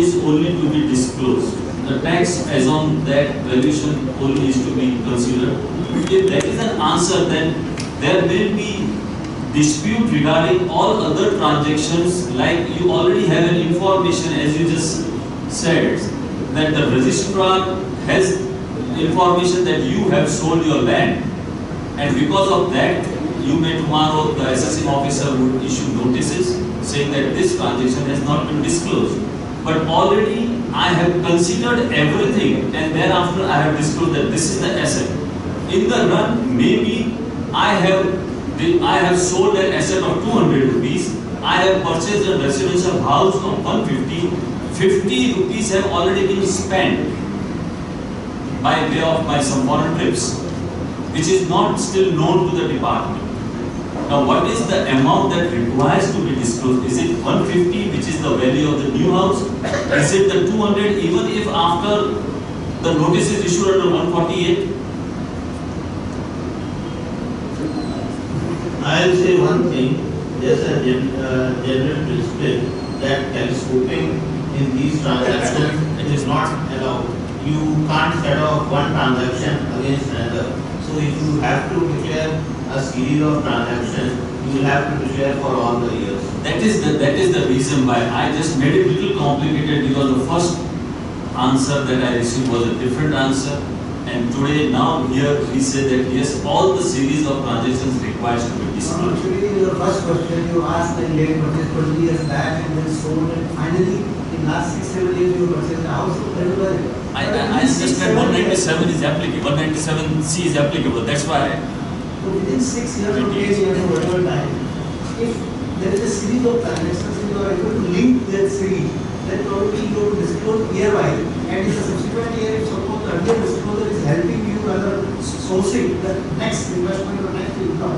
is only to be disclosed. The tax as on that valuation only is to be considered. If that is an answer, then there will be dispute regarding all other transactions, like you already have an information, as you just said, that the registrar has information that you have sold your land, and because of that, you may tomorrow, the assessing officer would issue notices saying that this transaction has not been disclosed. But already I have considered everything, and thereafter I have disclosed that this is the asset. In the run, maybe I have sold an asset of 200 rupees. I have purchased a residential house of 150. 50 rupees have already been spent by way of my some foreign trips, which is not still known to the department. Now, what is the amount that requires to be disclosed? Is it 150, which is the value of the new house? Is it the 200, even if after the notice is issued under 148? I'll say one thing. There's a general principle that telescoping in these transactions is not allowed. You can't set off one transaction against another. So if you have to declare a series of transactions, you will have to declare for all the years. That is the reason why I just made it a little complicated, because the first answer that I received was a different answer, and today now here we say that yes, all the series of transactions requires to be disclosed. Actually, your first question you asked the late purchase 20 years back and then sold, and finally in last 6-7 years you purchased a house. I understand 197 is applicable, 197C is applicable. That's why. So within 6 years or 10 years or whatever time, if there is a series of transactions and you are able to link that series, then probably you have to disclose year-wise, and in the subsequent year, if suppose the earlier disclosure is helping you rather sourcing the next investment or next income,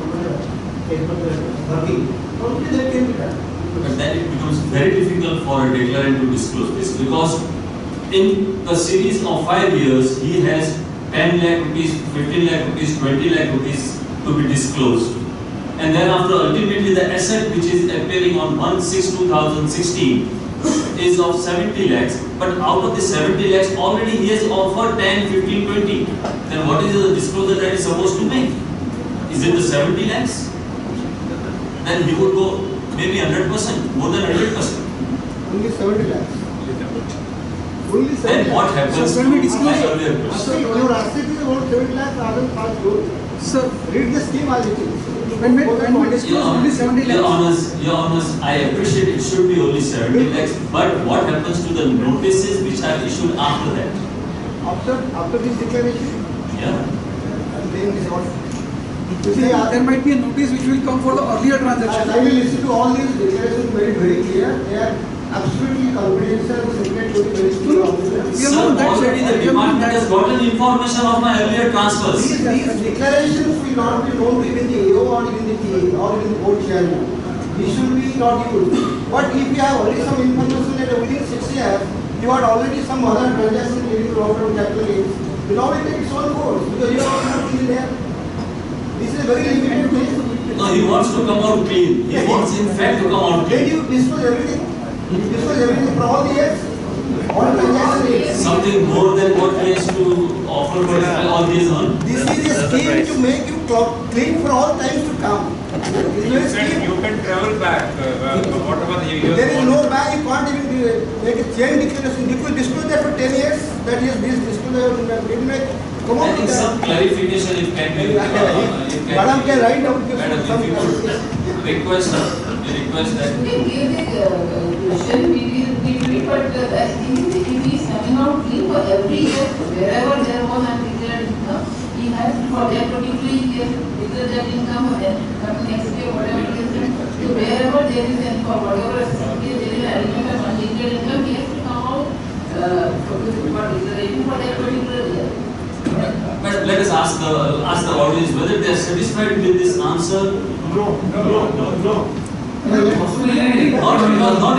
working, probably that can be done. But then it becomes very difficult for a declarant to disclose this, because in the series of 5 years, he has 10 lakh rupees, 15 lakh rupees, 20 lakh rupees to be disclosed. And then after ultimately the asset which is appearing on 1/6/2016 is of 70 lakhs. But out of the 70 lakhs, already he has offered 10, 15, 20. Then what is the disclosure that he is supposed to make? Is it the 70 lakhs? Then he would go maybe 100%, more than 100%. Only 70 lakhs. Then what happens so to when we disclose my earlier question? your asset is about 7 lakhs rather than 5 crore. Sir, read the scheme as it is. When we disclose only 70 lakhs. Your Honours, I appreciate it should be only 70 lakhs, but what happens to the notices which are issued after that? After this declaration? Yeah. Then is what? There might be a notice which will come for the earlier transaction. I will listen to all these declarations very clear. They are absolutely confidential, secret, very clear. Sir, already the department has gotten information of my earlier transfers. These declarations will not be known to even the AO or even the TA or even the board chairman. These should be not used. But if you have already some information that within 6 years, you had already some other transaction leading to long-term capital gains, you now will take its own course because you are not really there. This is a very limited thing. No, he wants to come out clean. He wants in fact to come out Then clean. you disclose everything. You disclose everything for all the years. All transactions. Something more than what he has to offer for all these on. This is a scheme to make you clean for all times to come. You can travel back. Whatever the years. There is no back. You can't even make a chain declaration. You could disclose that for 10 years. That is this disclosure. Come on. I think some clarification if can be. Madam can write down. Madam, if you could request that. We give the question, we will be, but I think if he is coming out clean for every year, wherever there was undeclared income, he has for that particular year declared that income, and come next year, whatever it is. So wherever there is, and for whatever there is an element of undeclared income, he has to come out for declaration for that particular year. But let us ask the audience whether they are satisfied with this answer. No. Not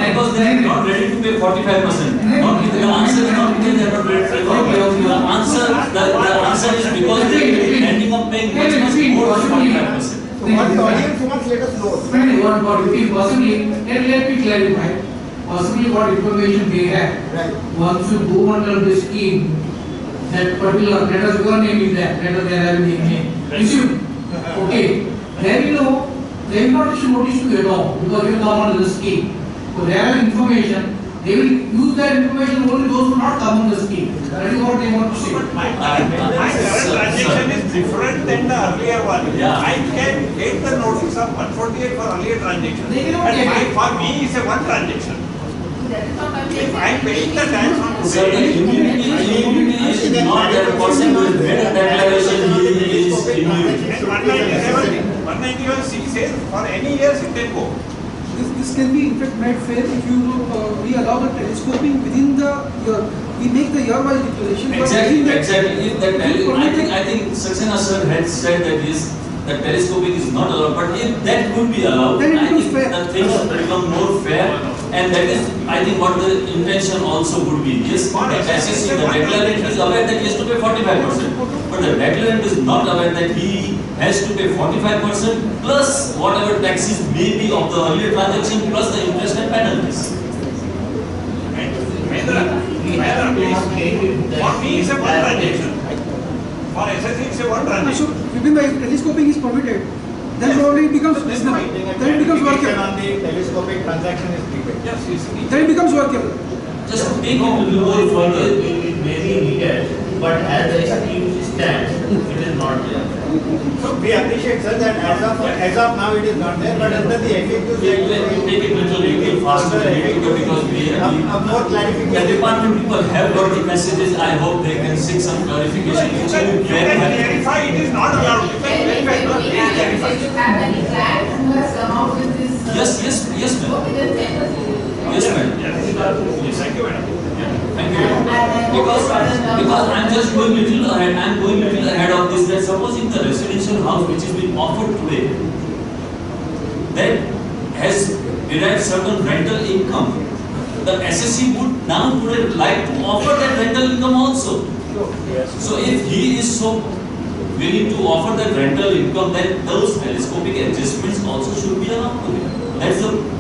because they are not ready to pay 45%. Not because the answer is not because they are not ready to pay 45%. The answer is because they are ending up paying much more than 45%. So what the audience wants, let us know. Spending 1 for 15%, let me clarify. possibly what information they have. Right. Once you go under the scheme, that particular, let us your name is there, let us there have a name. Issue. Okay. Then you know, they will not issue notice to you at all because you come under the scheme. So they have information, they will use that information only those who not come on the scheme. That is what they want to say. My current transaction is different than the earlier one. Yeah. I can take the notice of 148 for earlier transaction. They cannot And take it. for me is a one transaction. That is what I'm If saying. I am paying the tax on Sir, the today, immunity is not that person who has made a declaration, he is immune. and 191C says for any years it can go. This can be in fact made fair if you we allow the telescoping within the year. We make the year-wise declaration. but Exactly, within that- exactly. If that I think Saxena sir had said that yes, the telescoping is not allowed, but if that could be allowed, Then it I becomes think fair. the things become more fair, and that is, I think, what the intention also would be. Yes, the assessee, the declarant is aware that he has to pay 45%, but the declarant is not aware that he has to pay 45% plus whatever taxes may be of the earlier transaction plus the interest and penalties. Mahendra, please. For me it's a one transaction. For SSC it's a one So transaction. within the telescoping is permitted, then probably it becomes reasonable. Then it becomes workable. on the telescopic transaction is needed. Yes, yes. Then it becomes workable. Just to take it a little more further. It may be needed, but as the scheme stands, it is not there. So we appreciate, sir, that as of now it is not there, but under the FAQ, Take it little faster because we more the clarification. department people have got the messages. I hope they can seek some clarification. You Which can will be very helpful. clarify it is not allowed. You can verify, Can please clarify. you have any client who has come out with this? Yes, ma'am. Okay, then send us. Yes, ma'am. Yes, thank you, madam. Thank you. Because I'm just going little ahead. I'm going little ahead of this. That supposing the residential house which is being offered today, that has derived certain rental income, the assessee would now today like to offer that rental income also. So if he is so willing to offer that rental income, then those telescopic adjustments also should be allowed to him. That's the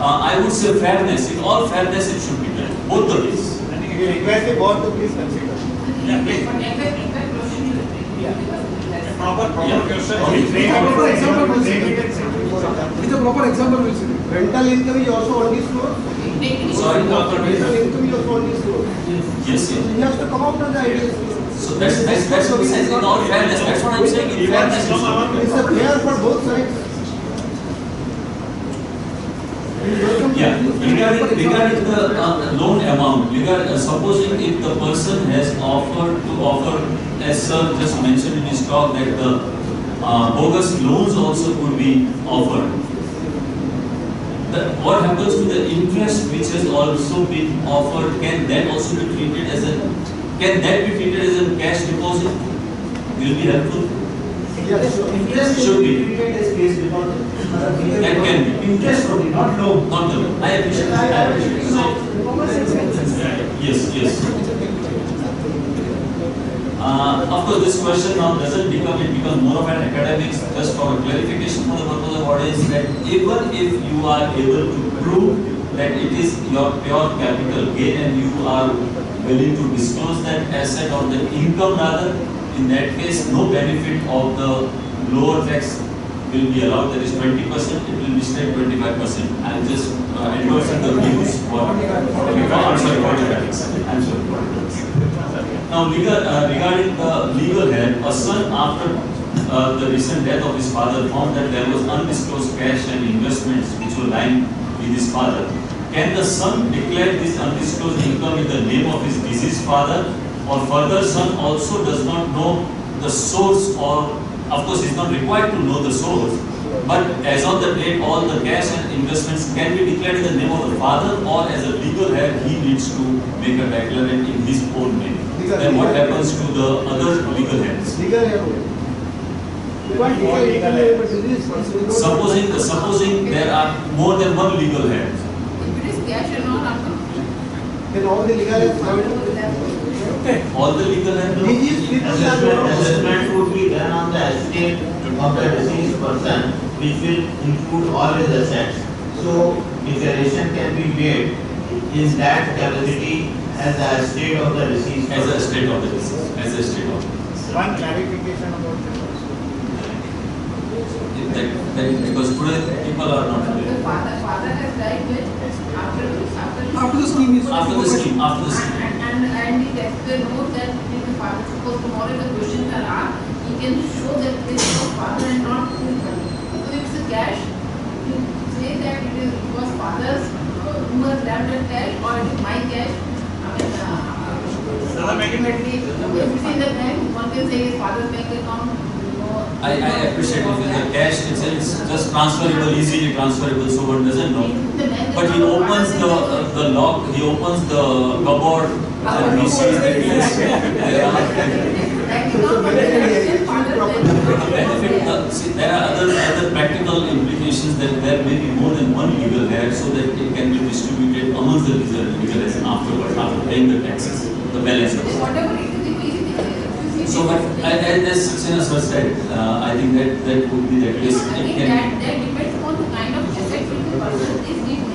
I would say fairness. In all fairness, it should be done both the ways. We request the board to please consider. Yeah, please. Proper question. Proper example will see. Remit and settle for example. With a proper example will see. Rental income is also on this floor. Sorry, Rental income is also on this floor. yes. He has to come out of the IDS. So that's what I'm saying. In all fairness, that's what I'm saying. In fairness, it should be It's a fair for both sides. Yeah, regarding the loan amount, supposing if the person has offer, as sir just mentioned in his talk, that the bogus loans also could be offered. What happens to the interest which has also been offered? Can that also be treated as a cash deposit? Will be helpful. Yes, sure. Interest Should be. treated as case deposit. That can be. Interest only, not loan. Not the loan. I appreciate it. So, yes. Of course, this question now doesn't become more of an academics. Just for clarification for the purpose of audience, that even if you are able to prove that it is your pure capital gain and you are willing to disclose that asset or the income rather, in that case, no benefit of the lower tax will be allowed. That is 20%. It will be straight 25%. I am just endorsing the views. I'm sorry, 45%. I'm sorry. Now, regarding the legal head, a son after the recent death of his father found that there was undisclosed cash and investments which were lying with his father. Can the son declare this undisclosed income in the name of his deceased father, or further son also does not know the source, or of course he is not required to know the source, but as on the date all the cash and investments can be declared in the name of the father, or as a legal head he needs to make a declarant in his own name? Then what happens to the other legal heads? Legal head. Supposing there are more than one legal head. If it is cash and all, Then all the legal heads have it. All the legal heads? These people are Assessment would be done on the estate of the deceased person, which will include all his assets. So declaration can be made in that capacity as a state of the deceased. As a state of the deceased. As a state of the deceased. One clarification about this. Because today people are not The aware. father has died with After the scheme is. After the scheme. And the taxpayer knows that if the father, suppose tomorrow the questions are asked, he can show that this is the father and not his money. So if it's a cash, you say that it was father's who has left that cash or it is my cash. Ultimately, if it's in the bank, one can say his father's bank account. I appreciate it. The cash it's just transferable, easily transferable, so one doesn't know. But he opens the lock, he opens the cupboard, and he sees that yes, there are benefit. See, there are other practical implications that there may be more than one legal heir, so that it can be distributed amongst the legal heirs afterwards, after paying the taxes, the balance. Whatever it is, so, but as Saxena sir said, I think that would be the case. I think that depends on the kind of asset which the person is giving.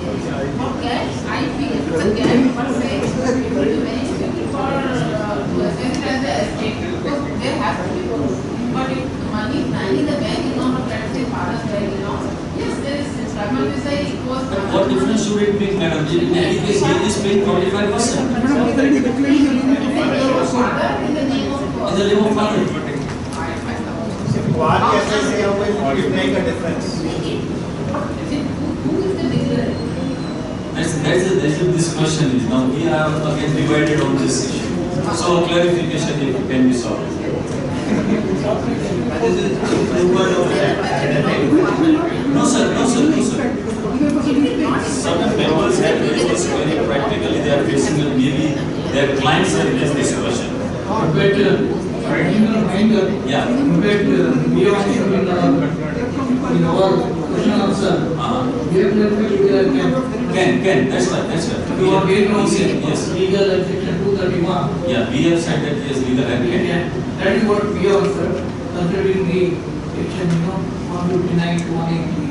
For cash, I feel it's a cash per se, it will be very difficult for to assess it as an estate because there has to be proof. But if the money is lying in the bank account of let's say father's bank account, yes, there is instrument to say it was. What difference should it make, madam? In any case, he is paying 45%. Father in the name of In the name of father. One SSA, how will it make a difference? Who is the declarer? That's this question is now we are again divided on this issue. So a clarification if can be solved. No sir. Some members have raised this very practically they are facing it, maybe their clients have raised this question. Yeah. In our question answer, Can, that's right. You are very wrong here. Yes. Legal and section 231. Yeah, we have said that yes, legal and can. That is what we have answered, considering the section, 159 to 180.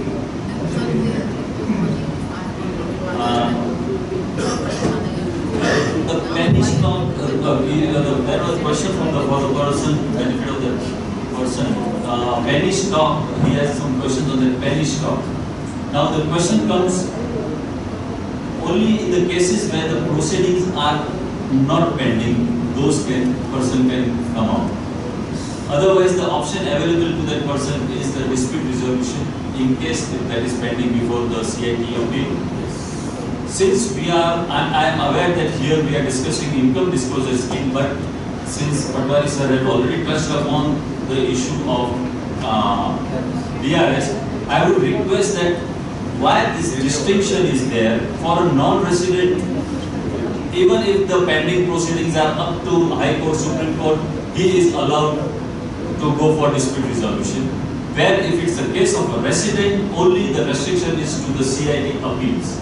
The penny stock, there was a question from the person, benefit of the person. Penny stock, he has some questions on the penny stock. Now the question comes only in the cases where the proceedings are not pending, those person can come out. Otherwise, the option available to that person is the dispute resolution in case that is pending before the CIT appeal. Since I am aware that here we are discussing income disclosure scheme, but since Patwari sir had already touched upon the issue of DRS, I would request that why this distinction is there for a non-resident, even if the pending proceedings are up to High Court, Supreme Court, he is allowed to go for dispute resolution. Where if it's the case of a resident, only the restriction is to the CIT appeals.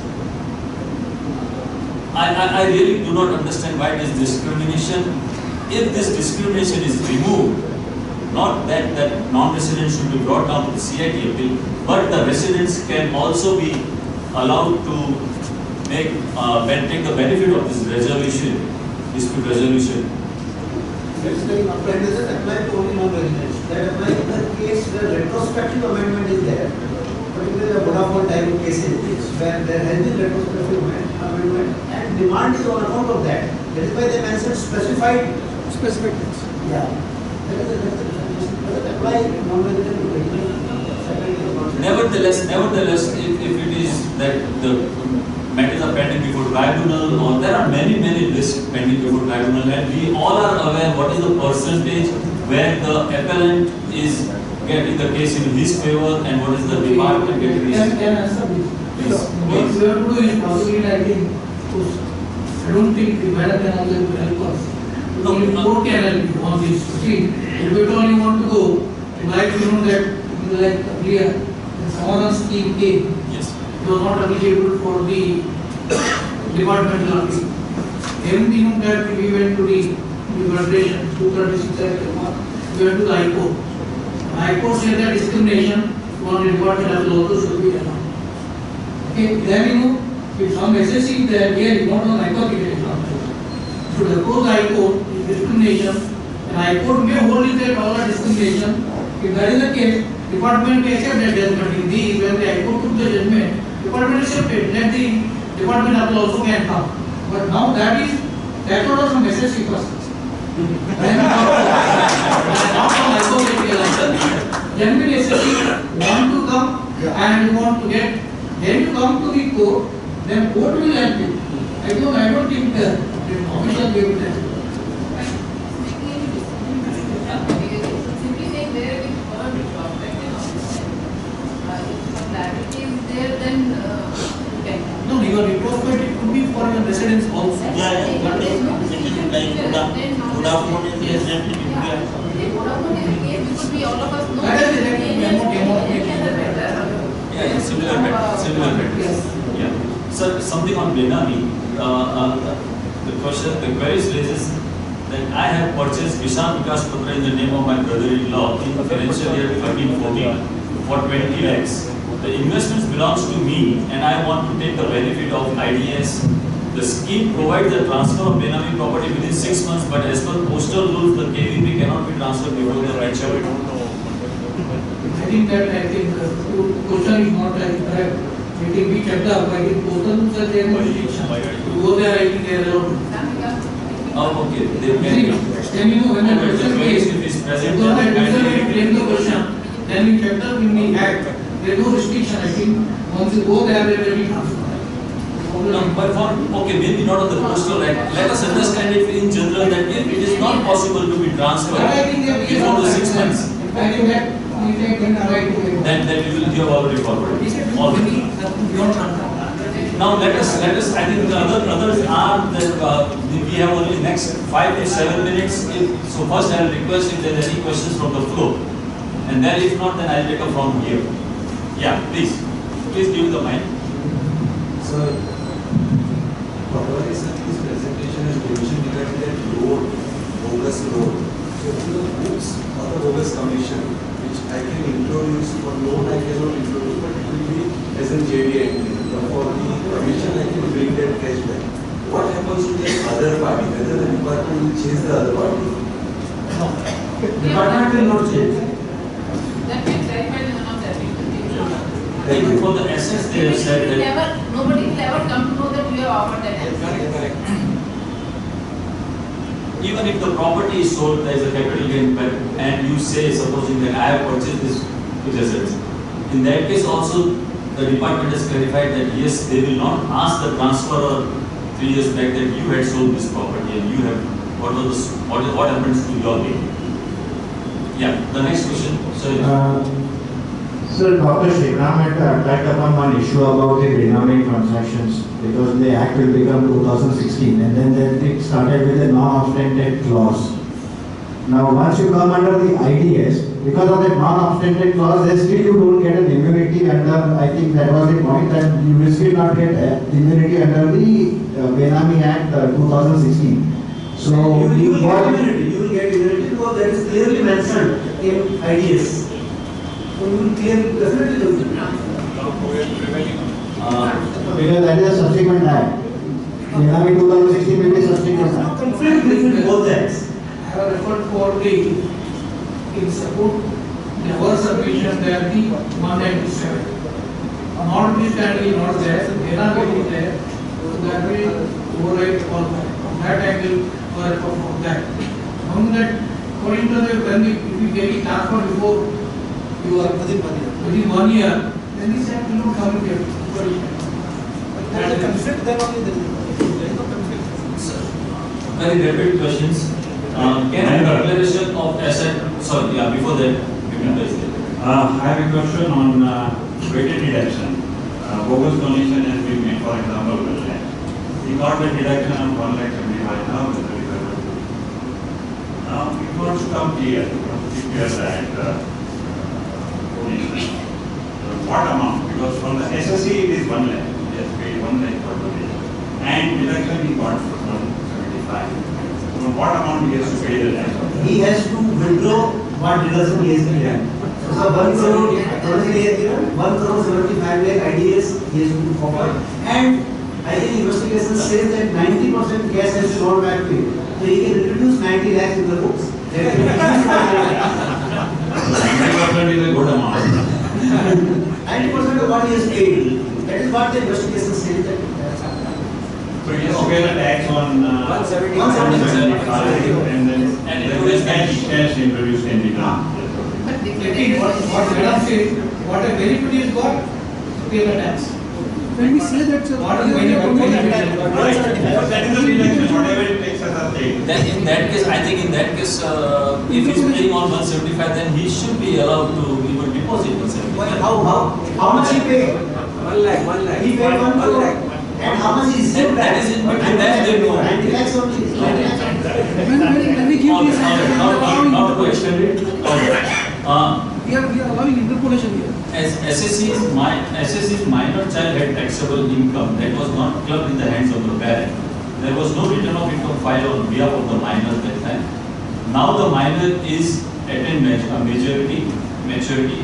I really do not understand why this discrimination. If this discrimination is removed, not that non-residents should be brought down to the CIT appeal, but the residents can also be allowed to take the benefit of this resolution, dispute resolution. Basically, does it apply to only non-residents? That applies in the case where retrospective amendment is there. Particularly the Vodafone type of cases where there has been retrospective amendment and demand is on account of that. That is why they mentioned specific things. Yeah. That is the difference. Does it apply non-resident to resident? Nevertheless, if it is that the matters are pending before tribunal, or there are many lists pending before tribunal, and we all are aware what is the percentage where the appellant is getting the case in his favor and what is the department getting his favor. Can I answer this? Please. What we have to do is possibly writing. I don't think the madam can also help us. No, Only court can help you on this. See, if you only want to go, like that, like earlier, someone scheme came. Yes. It was not applicable for the departmental appeal. Then we know that we went to the federation, 236 Act, we went to the High Court. High Court said that discrimination on the department appeal also should be allowed. Okay, then if some SSC is there, here not on High Court, it is not. So the close High Court is discrimination, and High Court may hold it that all are discrimination. If that is the case, department may accept that judgment. In the when the High Court took the judgment, department accepted. Let the department appeal also can come. But now that order from SSC first. Then now from High Court it realized. Generally SSC want to come and you want to get. Then you come to the court. Then court will help you. I don't think the official will help you. Simply saying there we heard it perfect, if clarity is there, then you can. No, your retrospective could be for your residents also. What is like Vodafone is resident in India. If Vodafone is the case, because we all of us know. That is exactly Yeah, similar matters. Yes. Yeah. Sir, something on Benami. The query raises that I have purchased Vishal Vikas Patra in the name of my brother-in-law in financial year 13-14 for 20 lakhs. The investments belongs to me and I want to take the benefit of IDS. The scheme provides the transfer of Benami property within 6 months, but as per postal rules, the KVP cannot be transferred before the maturity. I think the question is not correct. It will be checked up by the postal rules and their jurisdiction. To go there, I think they are allowed. Oh, okay. They Then when the question is present, claim the question, then we checked up in the act. There is no restriction. I think once you go there, they will be transferred. Okay, maybe not on the postal act. Let us understand it in general that if it is not possible to be transferred before the 6 months, then you have already forwarded. Now let us. I think the others are that we have only next 5 to 7 minutes. So first I will request if there are any questions from the floor, and then if not, then I will take up from here. Yeah, please give the mic. Sir, whatever is in this presentation is mentioned regarding that road, bogus road. So the books or the bogus commission, which I can introduce for loan, I cannot introduce, but it will be as in JDI. For the commission, I can bring that cash back. What happens to the other party? Whether the department will change the other party? No. Department will not change. That will clarify in one of the Even for the assets, they have said that nobody will ever come to know that we have offered that asset. correct. Even if the property is sold, there is a capital gain, and you say, supposing that I have purchased this assets, in that case also the department has clarified that yes, they will not ask the transferor 3 years back that you had sold this property and you have what happens to your gain. Yeah, the next question. Sir, Dr. Shriram had touched upon one issue about the Benami transactions because the Act will become 2016 and then it started with a non-obstanted clause. Now, once you come under the IDS, because of that non-obstanted clause, then still you don't get an immunity under, I think that was the point, that you will still not get immunity under the Benami Act 2016. So, you will get immunity because that is clearly mentioned in IDS. So you will definitely lose it. Because that is a subsequent act. Benami 2016 will be subsequent act. Conflict between both acts. I have referred for in support the first submission that the 197. Notwithstanding not there, so Benami is there, so that will override all that. From that angle, or from that. From that, according to if you get it transferred before you are within 1 year, then this act will not come in here. There is a conflict, then only there is no conflict. Very rapid questions. Can I have a declaration of asset? Sorry, yeah, before that, I have a question on weighted deduction. Bogus donation has been made, for example, he got the deduction of 1,75,000 now, now it wants to come clear, that donation. What amount? Because from the SSC it is 1 lakh, he has paid 1 lakh for donation, and deduction he got 175. What amount he has to pay the tax? He has to withdraw what deduction he has been done. So So 1 crore, 1 crore 75 lakh IDS he has to offer, and I think investigation says that 90% cash has gone back to him. So he can introduce 90 lakhs in the books. That will reduce by 90% is a good amount. 90% of what he has paid. That is what the investigation says. That So he has to pay the tax on 175 and then cash introduced in the ground. What Madam says, what a benefit is got, pay the tax. When we say that, sir, What is benefit? Right. That is the deduction, whatever it takes as a take. Then in that case, I think in that case, if he's paying on 175, then he should be allowed to even deposit 175. how much he paid? 1 lakh, 1 lakh. He paid 1 crore. And how much is That is in between that they know. 90 lakhs only. when we give this, Not to extend it. we are allowing interpolation here. As SSC's minor child had taxable income that was not clubbed in the hands of the parent. There was no return of income filed on behalf of the minor at that time. Now the minor is attained maturity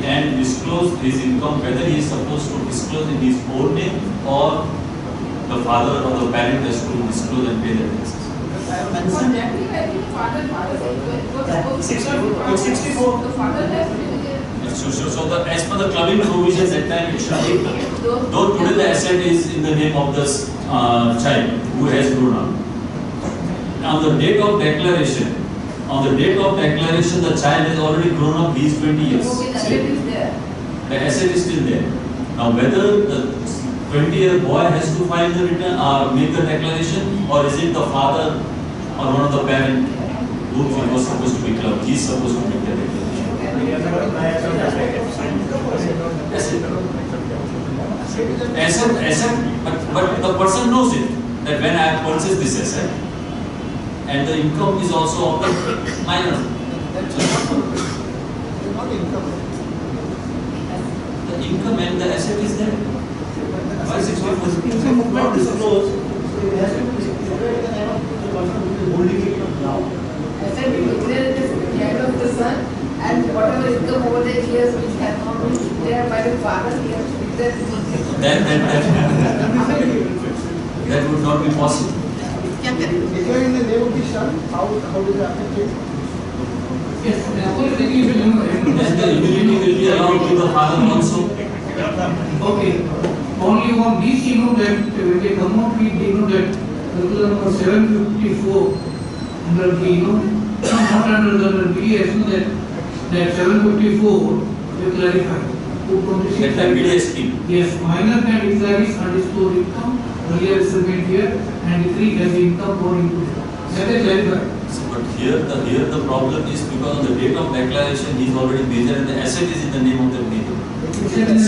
and disclosed his income, whether he is supposed to disclose in his own name or the father or the parent has to disclose and pay the taxes. For that, I think father said, It's 64. the father has been So as per the clubbing provisions at that time, it should be, though today the asset is in the name of this child who has grown up. On the date of declaration, the child has already grown up, he is 20 years. okay, the asset is there. The asset is still there. Now whether the 20-year boy has to file the return or make the declaration, or is it the father or one of the parent who was supposed to be clubbed, he is supposed to make the declaration. Asset, but the person knows it, that when I have purchased this asset, and the income is also of the minor. The income and the asset is there. Why 64%? Not disclosed. So it has to be declared the name of the person who is holding it now. Asset will declare it as the hand of the son, and whatever income over the years which has not been declared by the father, he has to declare it. That would not be possible. Declare in the name of the son, how does it affect? Yes, therefore, the Then the immunity will be allowed to the father also. okay. Only on this, that when they come out, they know that circular number 754 under the, not under the BDS, that 754 they clarify. That the BDS scheme. Yes, minor can declare his undisclosed income, earlier settlement here, and the three has income going into it. That is clarified. But here the problem is because on the date of declaration he is already major and the asset is in the name of the major. Son.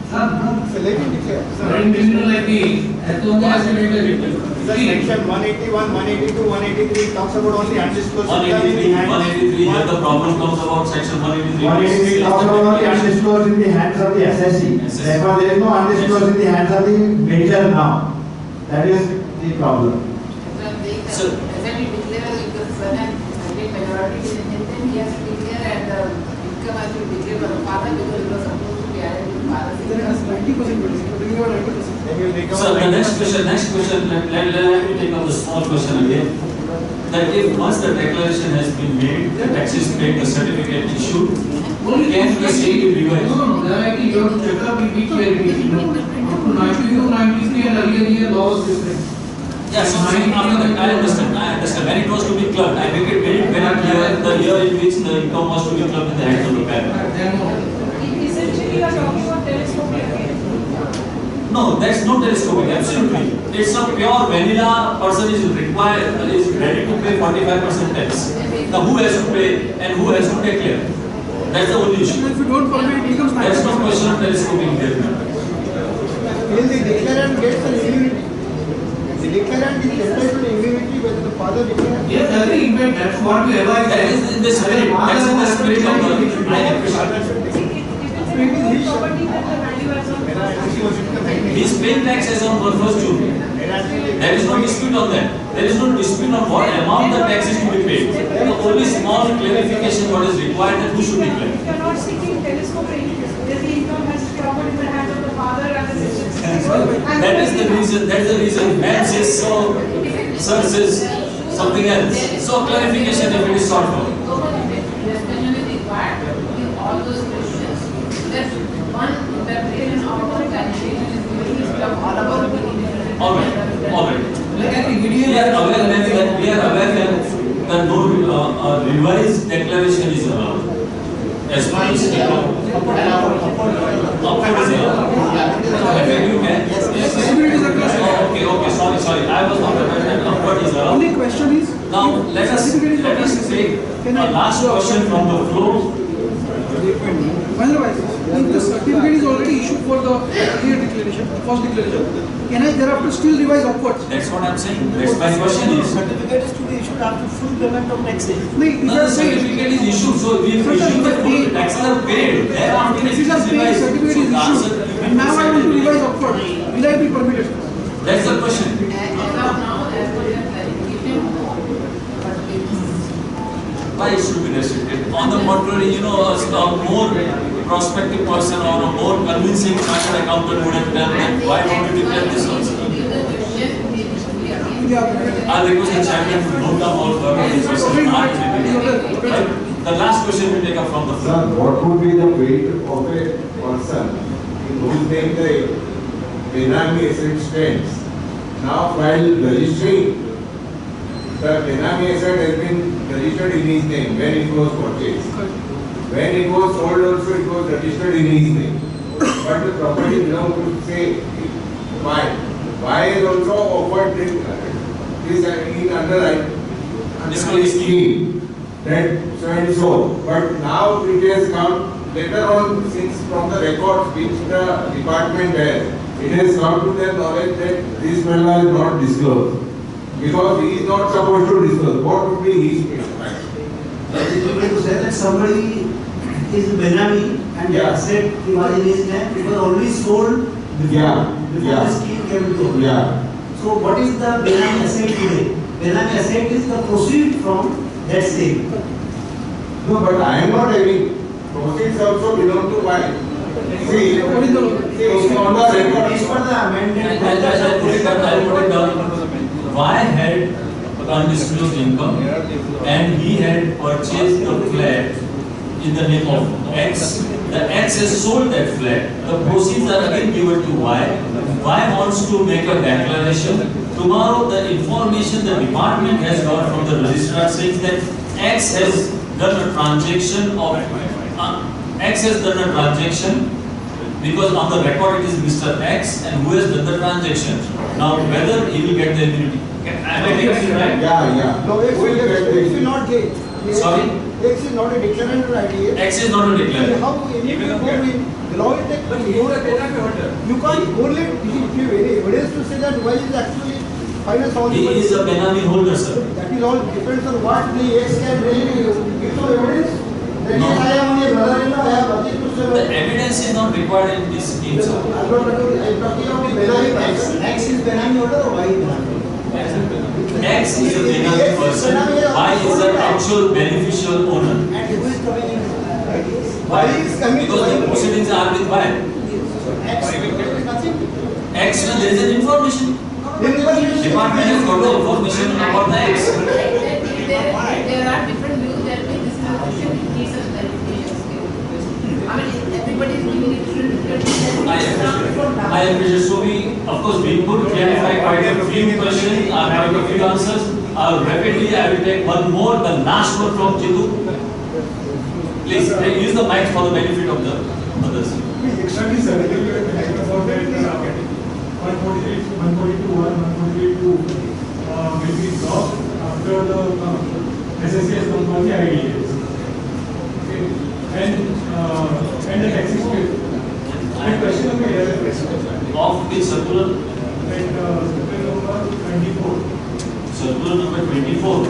So let me declare. When criminal like this, as long as you make a victim. Section 181, 182, 183 talks about only undisclosed income in the 183, hands. here the problem comes about section 183. 183 talks about only undisclosed in the hands of the SSC. Therefore, there is no undisclosed in the hands of the major now. That is the problem. So, asset will declare if the son and the minority is in then he has to declare, and the income has to be declared by the father because it was supposed to be added to the father's There is income. 90%, but we have 90%. Then you will recover. So the next question, let me take up the small question again. That if once the declaration has been made, the taxes paid, the certificate issued, can the state be revised? No, there I think you have to check up with each year, up to 92, 93 and earlier year laws different. Yes, I understand. When it was to be clubbed, I make it very clear the year in which the income was to be clubbed in the hands of the parent. Essentially, you are talking about telescoping again. No, that's not telescoping, absolutely. It's a pure vanilla person is required, is ready to pay 45% tax. Now who has to pay and who has to declare? That's the only issue. If you don't permit, it becomes There's no question of telescoping here. Even the declarant gets an immunity. The declarant is entitled to immunity whether the father declares. Yes, I think in fact that's what we advise. That is in the spirit, that's in the spirit of the I appreciate. If it is property, then the value as on He's paying tax as on 1st June. There is no dispute on that. There is no dispute on what amount the tax is to be paid. The only small clarification what is required that who should declare. If you are not seeking telescoping, then the income has to come out in the hands of the father and the sister. That is the reason. That is the reason. Man says so. Sir says something else. So clarification if it is sought for. All those questions, that one interpretation of the taxation is really all about the All right. We are aware that no revised declaration is allowed. As far as upward is allowed. You can. Okay. Sorry. I was not aware that upward is allowed. Only question is, Now let us take a last question from the floor. otherwise, if the certificate is already issued for the earlier declaration, first declaration, can I thereafter still revise upwards? That's what I'm saying. That's my question is. Certificate is to be issued after full payment of taxes. No, the certificate is issued, so we have issued the full taxes are paid. Thereafter it is revised. Certificate is issued, and now I want to revise upwards. Will I be permitted? That's the question. as of now, as per your clarification, Why it should be restricted? On the contrary, a more prospective person or a more convincing chartered accountant would have done that. Why don't you declare this also? I'll request the chairman to note down all the questions. Right? The last question we take up from the floor. Sir, what would be the weight of a person in whose name the Benami asset stands? Now, while registering, the Benami asset has been registered in his name when it was purchased. When it was sold also, it was registered in his name. But the property belongs to, say, Y. Y is also offered this in under scheme that so and so. But now it has come later on, since from the records which the department has, it has come to their knowledge that this fellow is not disclosed. Because he is not supposed to disclose. What would be his impact? It will be to say that somebody is Benami and the asset was in his name, it was only sold before the scheme came to. So what is the Benami asset today? Benami asset is the proceed from that sale. No, but I am not having. Proceeds also belong to Y. See, on the record. As per the amendment. I'll put it down. Y had undisclosed income and he had purchased the flat in the name of X. The X has sold that flat. The proceeds are again given to Y. Y wants to make a declaration. Tomorrow the information the department has got from the registrar says that X has done a transaction because on the record it is Mr. X and who has done the transaction. Now whether he will get the immunity. Am I getting it right? Yeah. No, X will not get. Sorry? X is not a declarant or IDS. X is not a declarant. How the law will take you can't only give any evidence to say that Y is actually finance all. He is a Benami holder, sir. That is all depends on what the X can really give some evidence. That No. is, I am only a brother-in-law, I have nothing to say. The evidence is not required in this scheme, sir. I'm talking of the Benami X. X is Benami order or Y is Benami? X is a Benami person, Y is the actual beneficial owner. And who is coming in IDS? Y is coming Because the proceedings are with Y. X, there is an information. Department has got the information about the X. There are different views that this is a question needs a clarification. I mean, everybody is giving it different. I appreciate. So of course, we could clarify quite a few questions, quite a few answers. Rapidly, I will take one more, the last one from Chidu. Please, use the mic for the benefit of the others. Extremely significant about that 142, 142 will be dropped after the SSC has come for the IDS. Okay. And the taxes paid. The question of the Of the circular number 24. Circular number 24.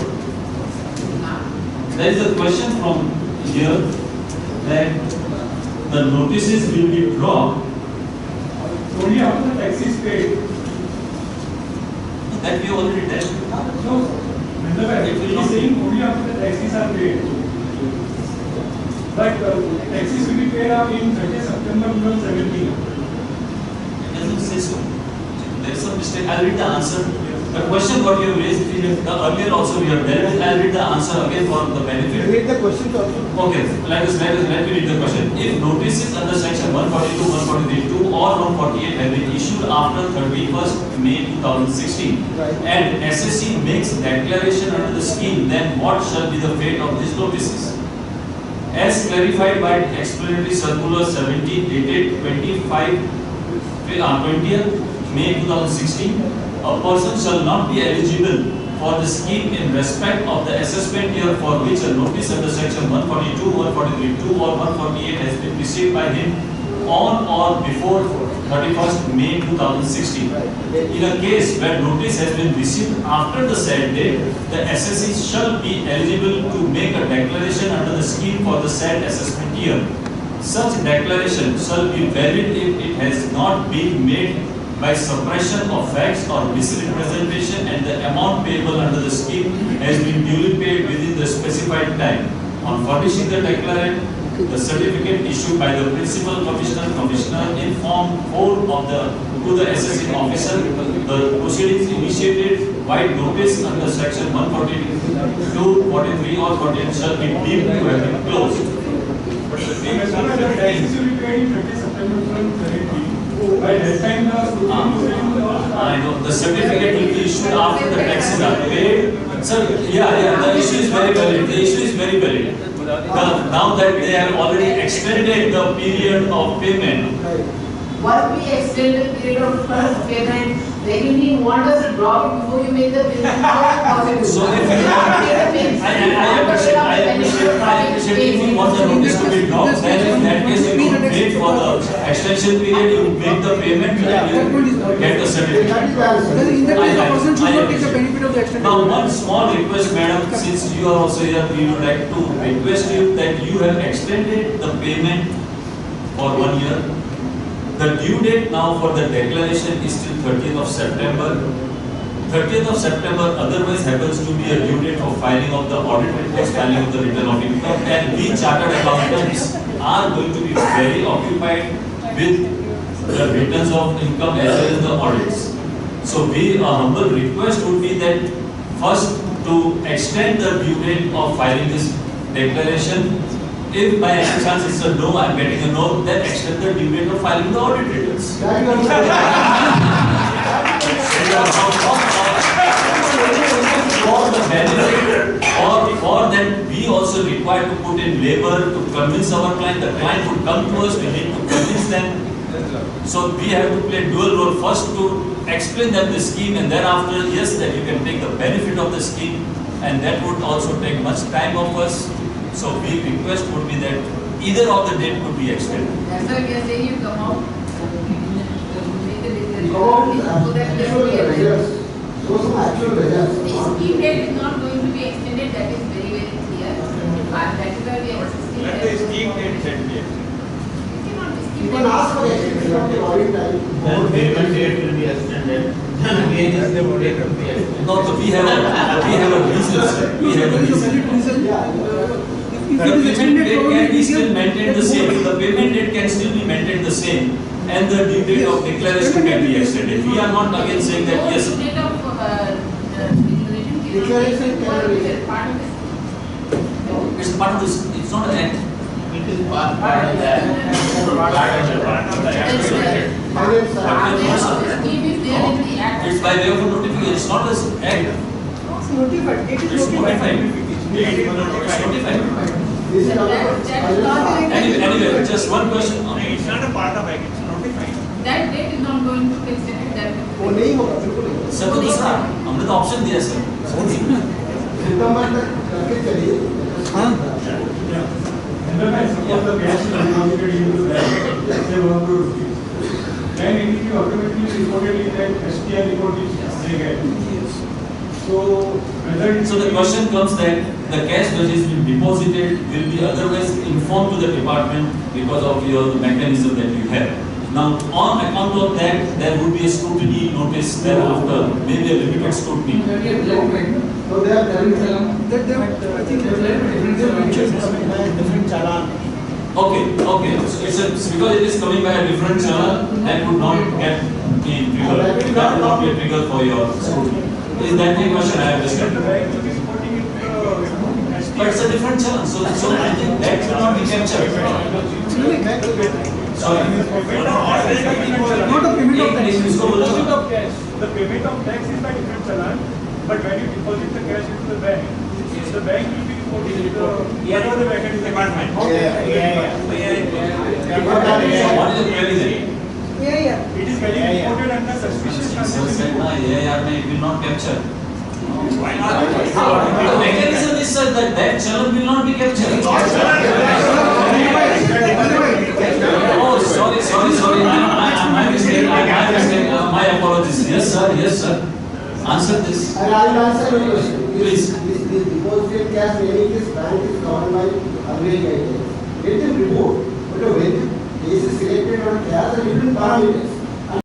There is a question from here that the notices will be dropped only after the taxes paid. that we already dealt with. No, it is saying only after the taxes are paid. But taxes will be paid out in 30 September 2017. It doesn't say so. There is some mistake. I'll read the answer. The question what you have raised earlier also we have dealt with. I'll read the answer again for the benefit. Read the question also. Okay, let me read the question. If notices under section 142, 143, 2 or 148 have been issued after 31st May 2016 and SSC makes declaration under the scheme, then what shall be the fate of these notices? As clarified by explanatory circular 17 dated 20th May 2016, a person shall not be eligible for the scheme in respect of the assessment year for which a notice under section 142, 143, 2 or 148 has been received by him on or before 31st May 2016. In a case where notice has been received after the said date, the assessee shall be eligible to make a declaration under the scheme for the said assessment year. Such declaration shall be valid if it has not been made by suppression of facts or misrepresentation and the amount payable under the scheme has been duly paid within the specified time. On furnishing the declarant, the certificate issued by the principal commissioner in form 4 of to the assessing officer, the proceedings initiated by notice under section 142, 43 or 48 shall be deemed to have been closed. The taxes will be paid in 30 September 2017. By that time, I know the certificate will be issued after the taxes are paid. Sir, the issue is very valid. The issue is very valid. Now that they have already extended the period of payment. Once we extend the period of payment, then you want us to drop it before you make the payment. So if you I appreciate if you want the notice to be dropped, then in that case you don't wait for the extension period, you make the payment and you get the certificate. Now one small request, madam, since you are also here, we would like to request you that you have extended the payment for 1 year. The due date now for the declaration is till 30th of September. 30th of September otherwise happens to be a due date for filing of the audit reports, filing of the return of income, and we chartered accountants are going to be very occupied with the returns of income as well as the audits. So a humble request would be that first to extend the due date of filing this declaration. If by any chance it's a no, I'm getting a no, then extend the due date of filing the audit returns. For the benefit, or that we also require to put in labor to convince our client. The client would come to us, we need to convince them. So we have to play dual role. First to explain them the scheme, and thereafter, yes, that you can take the benefit of the scheme, and that would also take much time of us. So we request would be that either of the date could be extended. That's why we are saying you come out. The scheme date is not going to be extended, that is very, very clear. That is why we are insisting. Let the scheme date set be extended. You can ask for extension of the audit time. Then payment date will be extended. Then again this date will be extended. No, so we have a reason, sir. We have a reason. The payment date can be still maintained the same. The payment date can still be maintained the same, and the due date of declaration can be extended. We are not again saying that yes. The date of declaration cannot be part of this. It's part of this. It's not an act. It is part of that. It's by way of a notification. It's not an act. It's notified. It is It's notified. notified. Anyway, just one question. It's not a part of act, it's notified. That date is not going to be extended. That वो नहीं होगा बिल्कुल नहीं। Sir तो दूसरा हमने तो option दिया सर। सितंबर तक करके चलिए। हाँ। Suppose the cash is denominated into that, let's say 1 crore rupees. Then it will be automatically recorded in that STR report which they get. So the question comes that the cash which has been deposited will be otherwise informed to the department because of the mechanism that you have. Now, on account of that, there would be a scrutiny notice thereafter, maybe a limited scrutiny. So they are telling me I think different challan. Okay. So it's because it is coming by a different channel, that would not get the trigger. That would not be a trigger for your scrutiny. Is that the question I understand? But it's a different channel, so I think that will not be captured. Sorry. Not a payment of tax. The payment of tax is by different challan, but when you deposit the cash into the bank will be reporting the bank is department. What is the query then? It is getting reported under suspicious transaction. It will not capture. Why not? The mechanism is such that channel will not be captured. Oh, sorry. My mistake. My apologies. Yes, sir. Answer this. I will answer your question. Please. This deposit cash in any case bank is covered by average guidelines. Let them report. But when the case is selected on cash and different parameters,